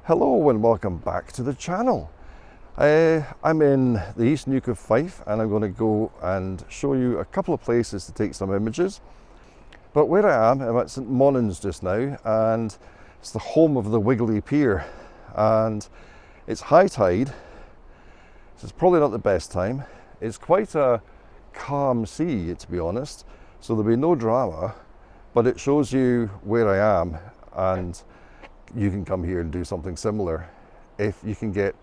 Hello and welcome back to the channel. I'm in the east nuke of Fife and I'm going to go and show you a couple of places to take some images. But where I am, I'm at St Monans just now, and it's the home of the Wiggly Pier, and it's high tide, so it's probably not the best time. It's quite a calm sea, to be honest, so there'll be no drama, but it shows you where I am, and you can come here and do something similar if you can get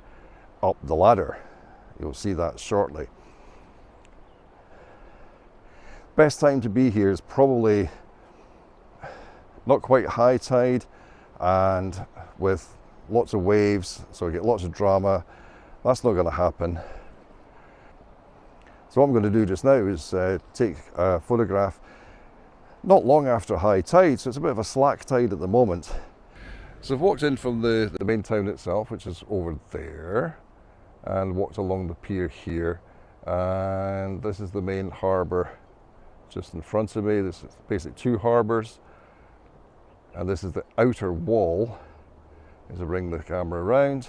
up the ladder. You'll see that shortly. Best time to be here is probably not quite high tide and with lots of waves, so you get lots of drama. That's not going to happen. So what I'm going to do just now is take a photograph not long after high tide, so it's a bit of a slack tide at the moment. So I've walked in from the main town itself, which is over there, and walked along the pier here, and this is the main harbour just in front of me. This is basically two harbours, and this is the outer wall as I bring the camera around,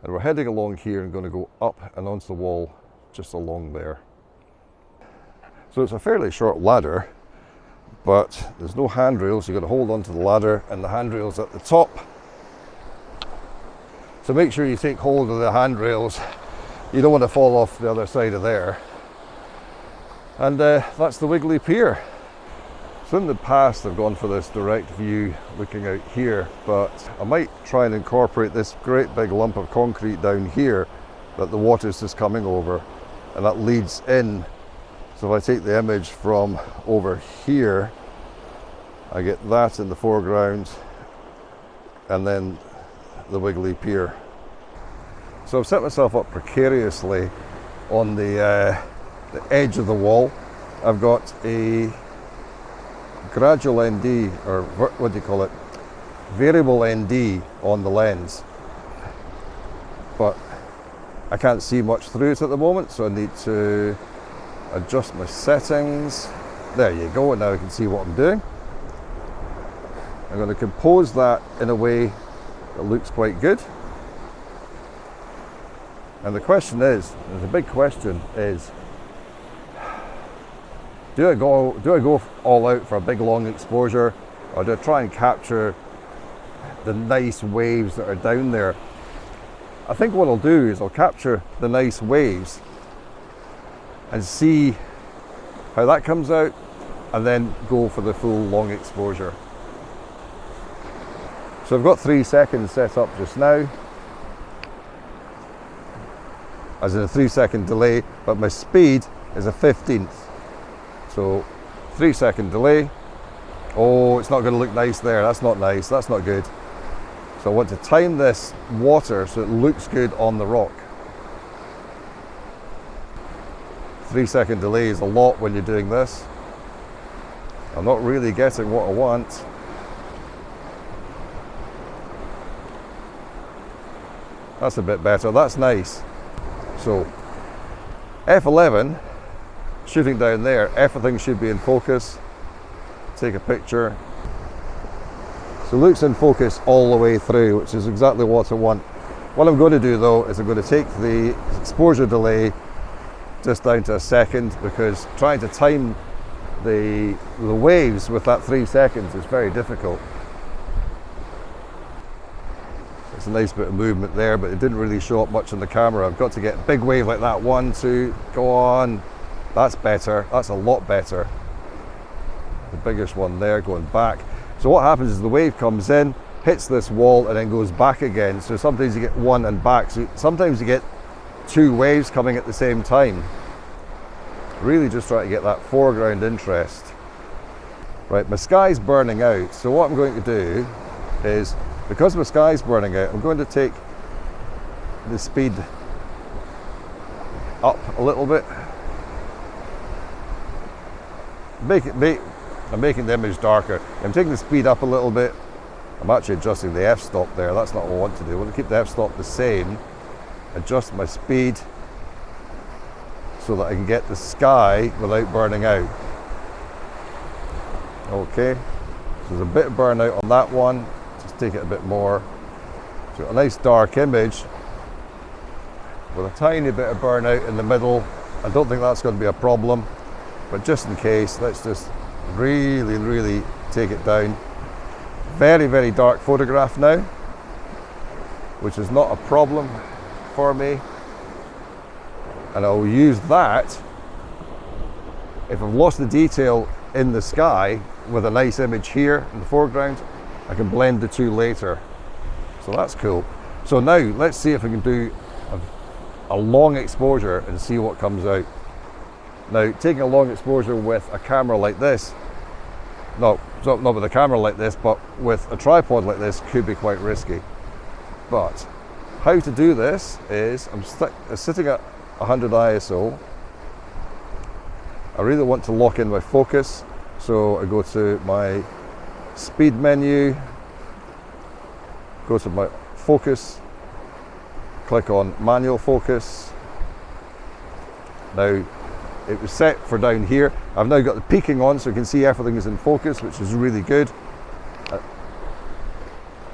and we're heading along here and going to go up and onto the wall just along there. So it's a fairly short ladder, but there's no handrails, so you've got to hold onto the ladder, and the handrail's at the top. So make sure you take hold of the handrails. You don't want to fall off the other side of there. And that's the Wiggly Pier. So in the past I've gone for this direct view looking out here, but I might try and incorporate this great big lump of concrete down here that the water's just coming over, and that leads in. So if I take the image from over here, I get that in the foreground and then the Wiggly Pier. So I've set myself up precariously on the edge of the wall. I've got a gradual ND, or what do you call it? Variable ND on the lens. But I can't see much through it at the moment, so I need to adjust my settings. There you go, and now I can see what I'm doing. I'm going to compose that in a way that looks quite good. And the question is, the big question is, do I go all out for a big long exposure, or do I try and capture the nice waves that are down there? I think what I'll do is I'll capture the nice waves and see how that comes out, and then go for the full long exposure. So I've got 3 seconds set up just now, as in a 3-second delay, but my speed is a 15th. So 3-second delay. Oh, it's not going to look nice there. That's not nice. That's not good. So I want to time this water so it looks good on the rock. 3-second delay is a lot when you're doing this. I'm not really getting what I want. That's a bit better. That's nice. So F11, shooting down there, everything should be in focus. Take a picture. So it looks in focus all the way through, which is exactly what I want. What I'm going to do though is I'm going to take the exposure delay just down to a second, because trying to time the waves with that 3 seconds is very difficult. It's a nice bit of movement there, but it didn't really show up much on the camera. I've got to get a big wave like that. 1, 2, go on. That's better. That's a lot better. The biggest one there going back. So what happens is the wave comes in, hits this wall, and then goes back again. So sometimes you get one and back. So sometimes you get 2 waves coming at the same time. Really just try to get that foreground interest. Right, my sky's burning out. So what I'm going to do is, because my sky's burning out, I'm going to take the speed up a little bit. I'm making the image darker. I'm taking the speed up a little bit. I'm actually adjusting the f-stop there. That's not what I want to do. I want to keep the f-stop the same. Adjust my speed so that I can get the sky without burning out. Okay, so there's a bit of burnout on that one. Just take it a bit more. So a nice dark image with a tiny bit of burnout in the middle. I don't think that's going to be a problem, but just in case, let's just really take it down. Very dark photograph now, which is not a problem for me. And I'll use that if I've lost the detail in the sky with a nice image here in the foreground. I can blend the two later. So that's cool. So now let's see if we can do a long exposure and see what comes out. Now, taking a long exposure with a camera like this, not with a camera like this, but with a tripod like this, could be quite risky. But how to do this is, I'm sitting at 100 ISO. I really want to lock in my focus, so I go to my speed menu, go to my focus, click on manual focus. Now it was set for down here. I've now got the peaking on, so you can see everything is in focus, which is really good.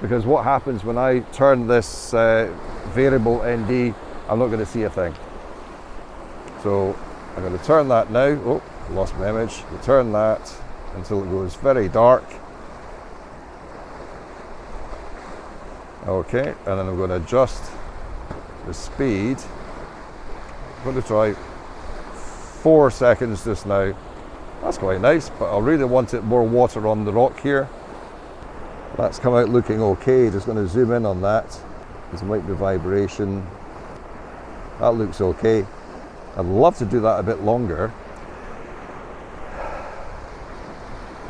Because what happens when I turn this variable ND, I'm not going to see a thing. So I'm going to turn that now. Oh, lost my image. We'll turn that until it goes very dark. Okay, and then I'm going to adjust the speed. I'm going to try 4 seconds just now. That's quite nice, but I really want it more water on the rock here. That's come out looking okay. Just going to zoom in on that. There might be vibration. That looks okay. I'd love to do that a bit longer.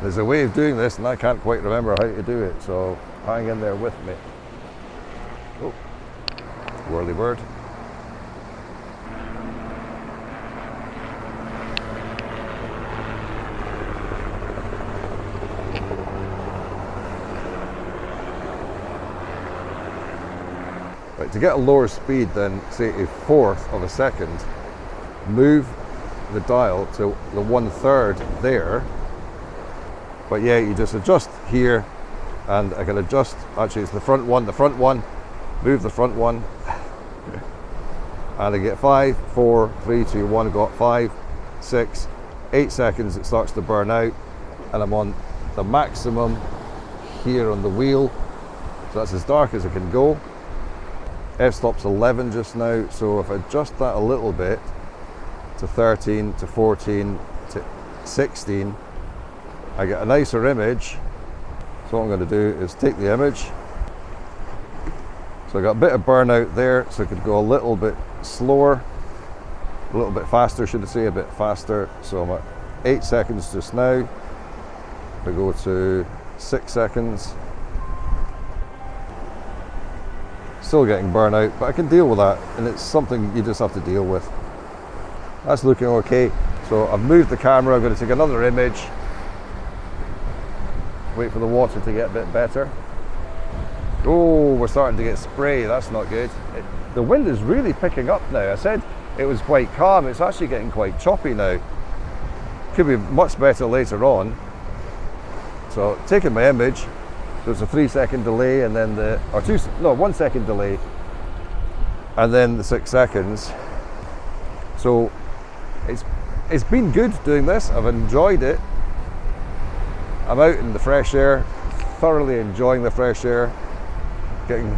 There's a way of doing this and I can't quite remember how to do it, so hang in there with me. Oh, whirly bird. Right, to get a lower speed than say a 1/4 of a second, move the dial to the 1/3 there. But yeah, you just adjust here, and I can adjust, actually it's the front one, move the front one, and I get 5, 4, 3, 2, 1, got 5, 6, 8 seconds, it starts to burn out, and I'm on the maximum here on the wheel, so that's as dark as it can go. F-stop's 11 just now, so if I adjust that a little bit to 13, to 14, to 16, I get a nicer image. So what I'm going to do is take the image. So I got a bit of burnout there, so I could go a little bit slower, a little bit faster, should I say, a bit faster. So I'm at 8 seconds just now. If I go to 6 seconds, still getting burnout, but I can deal with that, and it's something you just have to deal with. That's looking okay. So I've moved the camera, I'm going to take another image. Wait for the water to get a bit better. Oh, we're starting to get spray, that's not good. The wind is really picking up now. I said it was quite calm, it's actually getting quite choppy now. Could be much better later on. So taking my image, there's a 3-second delay and then 1 second delay and then the 6 seconds. So it's been good doing this, I've enjoyed it. I'm out in the fresh air, thoroughly enjoying the fresh air, getting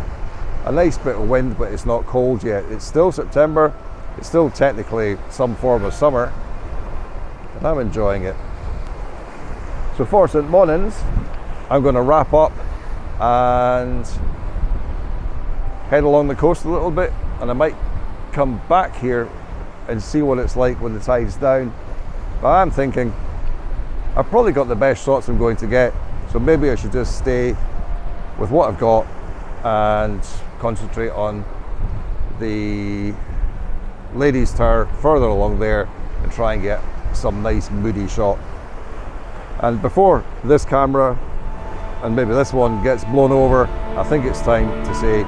a nice bit of wind, but it's not cold yet. It's still September, it's still technically some form of summer, and I'm enjoying it. So for St Monans, I'm going to wrap up and head along the coast a little bit, and I might come back here and see what it's like when the tide's down. But I'm thinking I've probably got the best shots I'm going to get, so maybe I should just stay with what I've got and concentrate on the ladies' tower further along there and try and get some nice moody shot. And before this camera and maybe this one gets blown over, I think it's time to say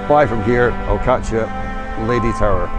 bye from here. I'll catch you at Lady Tower.